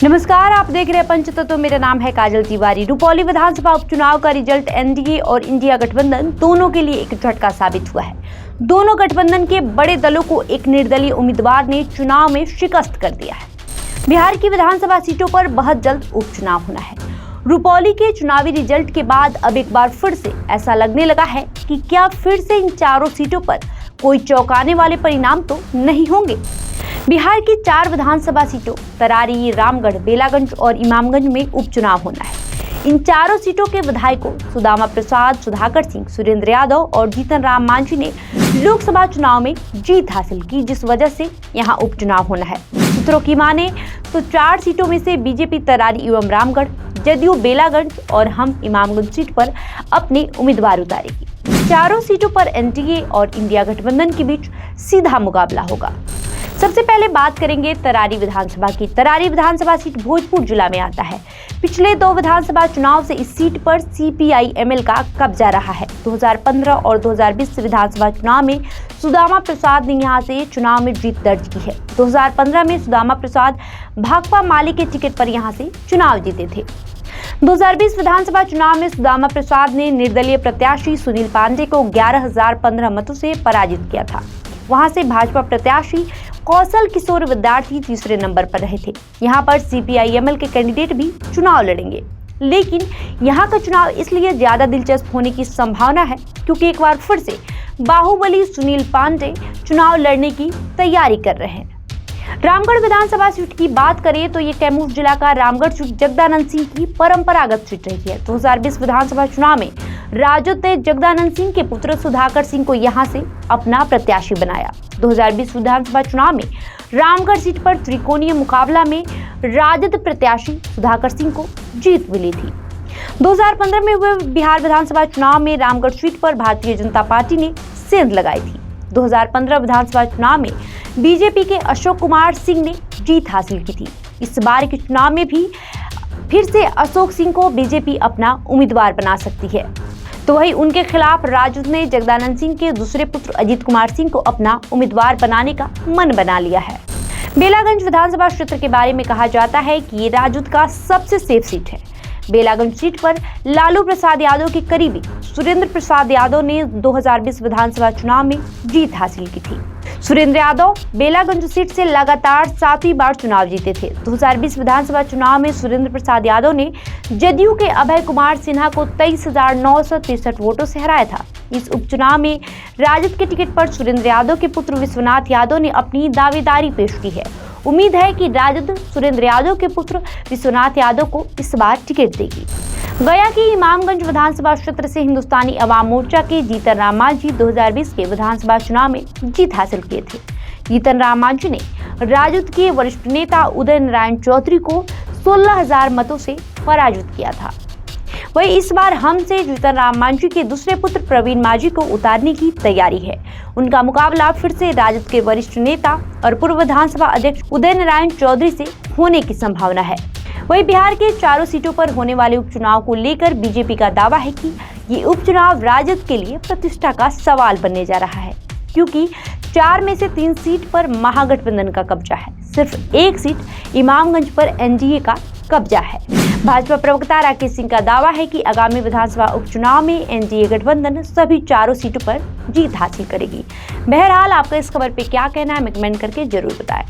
नमस्कार, आप देख रहे हैं पंचतत्व। मेरा नाम है काजल तिवारी। रुपौली विधानसभा उपचुनाव का रिजल्ट एनडीए और इंडिया गठबंधन दोनों के लिए एक झटका साबित हुआ है। दोनों गठबंधन के बड़े दलों को एक निर्दलीय उम्मीदवार ने चुनाव में शिकस्त कर दिया है। बिहार की विधानसभा सीटों पर बहुत जल्द उपचुनाव होना है। रुपौली के चुनावी रिजल्ट के बाद अब एक बार फिर से ऐसा लगने लगा है कि क्या फिर से इन चारों सीटों पर कोई चौंकाने वाले परिणाम तो नहीं होंगे। बिहार की 4 विधानसभा सीटों तरारी, रामगढ़, बेलागंज और इमामगंज में उपचुनाव होना है। इन चारों सीटों के विधायकों सुदामा प्रसाद, सुधाकर सिंह, सुरेंद्र यादव और जीतन राम मांझी ने लोकसभा चुनाव में जीत हासिल की, जिस वजह से यहां उपचुनाव होना है। सूत्रों की माने तो 4 सीटों में से बीजेपी तरारी एवं रामगढ़, जदयू बेलागंज और हम इमामगंज सीट पर अपने उम्मीदवार उतारेगी। चारों सीटों पर एनडीए और इंडिया गठबंधन के बीच सीधा मुकाबला होगा। सबसे पहले बात करेंगे तरारी विधानसभा की। तरारी विधानसभा सीट भोजपुर जिला में आता है। पिछले 2 विधानसभा चुनाव से इस सीट पर सीपीआई-एमएल का कब्जा रहा है। 2015 और 2020 विधानसभा चुनाव में सुदामा प्रसाद ने यहां से चुनाव में जीत दर्ज की है। 2015 में सुदामा प्रसाद भाकपा माले के टिकट पर यहां से चुनाव जीते थे। 2020 विधानसभा चुनाव में सुदामा प्रसाद ने निर्दलीय प्रत्याशी सुनील पांडे को 11,015 मतों से पराजित किया था। वहां से भाजपा प्रत्याशी कौशल किशोर विद्यार्थी तीसरे नंबर पर रहे थे। यहां पर सीपीआई-एमएल के कैंडिडेट भी चुनाव लड़ेंगे, लेकिन यहां का चुनाव इसलिए ज्यादा दिलचस्प होने की संभावना है क्योंकि एक बार फिर से बाहुबली सुनील पांडे चुनाव लड़ने की तैयारी कर रहे हैं। रामगढ़ विधानसभा सीट की बात करें तो ये कैमूर जिला का रामगढ़ सीट जगदानंद सिंह की परंपरागत सीट रही है। 2020 विधानसभा चुनाव में राजद ने जगदानंद सिंह के पुत्र सुधाकर सिंह को यहां से अपना प्रत्याशी बनाया। 2020 विधानसभा चुनाव में रामगढ़ सीट पर त्रिकोणीय मुकाबला में राजद प्रत्याशी सुधाकर सिंह को जीत मिली थी। 2015 में हुए बिहार विधानसभा चुनाव में रामगढ़ सीट पर भारतीय जनता पार्टी ने सेंध लगाई थी। 2015 विधानसभा चुनाव में बीजेपी के अशोक कुमार सिंह ने जीत हासिल की थी। इस बार के चुनाव में भी फिर से अशोक सिंह को बीजेपी अपना उम्मीदवार बना सकती है, तो वहीं उनके खिलाफ राजद ने जगदानंद सिंह के दूसरे पुत्र अजीत कुमार सिंह को अपना उम्मीदवार बनाने का मन बना लिया है। बेलागंज विधानसभा क्षेत्र के बारे में कहा जाता है कि ये राजद का सबसे सेफ सीट है। बेलागंज सीट पर लालू प्रसाद यादव के करीबी सुरेंद्र प्रसाद यादव ने 2020 विधानसभा चुनाव में जीत हासिल की थी। सुरेंद्र यादव बेलागंज सीट से लगातार 7वीं बार चुनाव जीते थे। 2020 विधानसभा चुनाव में सुरेंद्र प्रसाद यादव ने जदयू के अभय कुमार सिन्हा को 23,963 वोटों से हराया था। इस उपचुनाव में राजद के टिकट पर सुरेंद्र यादव के पुत्र विश्वनाथ यादव ने अपनी दावेदारी पेश की है। उम्मीद है कि राजद सुरेंद्र यादव के पुत्र विश्वनाथ यादव को इस बार टिकट देगी। गया की इमामगंज विधानसभा क्षेत्र से हिंदुस्तानी अवाम मोर्चा के जीतन राम मांझी 2020 के विधानसभा चुनाव में जीत हासिल किए थे। जीतन राम मांझी ने राजद के वरिष्ठ नेता उदय नारायण चौधरी को 16,000 मतों से पराजित किया था। वहीं इस बार हम से जीतन राम मांझी के दूसरे पुत्र प्रवीण मांझी को उतारने की तैयारी है। उनका मुकाबला फिर से राजद के वरिष्ठ नेता और पूर्व विधानसभा अध्यक्ष उदय नारायण चौधरी से होने की संभावना है। वहीं बिहार के चारों सीटों पर होने वाले उपचुनाव को लेकर बीजेपी का दावा है कि ये उपचुनाव राजद के लिए प्रतिष्ठा का सवाल बनने जा रहा है, क्योंकि 4 में से 3 सीट पर महागठबंधन का कब्जा है। सिर्फ 1 सीट इमामगंज पर एनडीए का कब्जा है। भाजपा प्रवक्ता राकेश सिंह का दावा है कि आगामी विधानसभा उपचुनाव में एनडीए गठबंधन सभी 4 सीटों पर जीत हासिल करेगी। बहरहाल आपका इस खबर पे क्या कहना है, हमें कमेंट करके जरूर बताएं।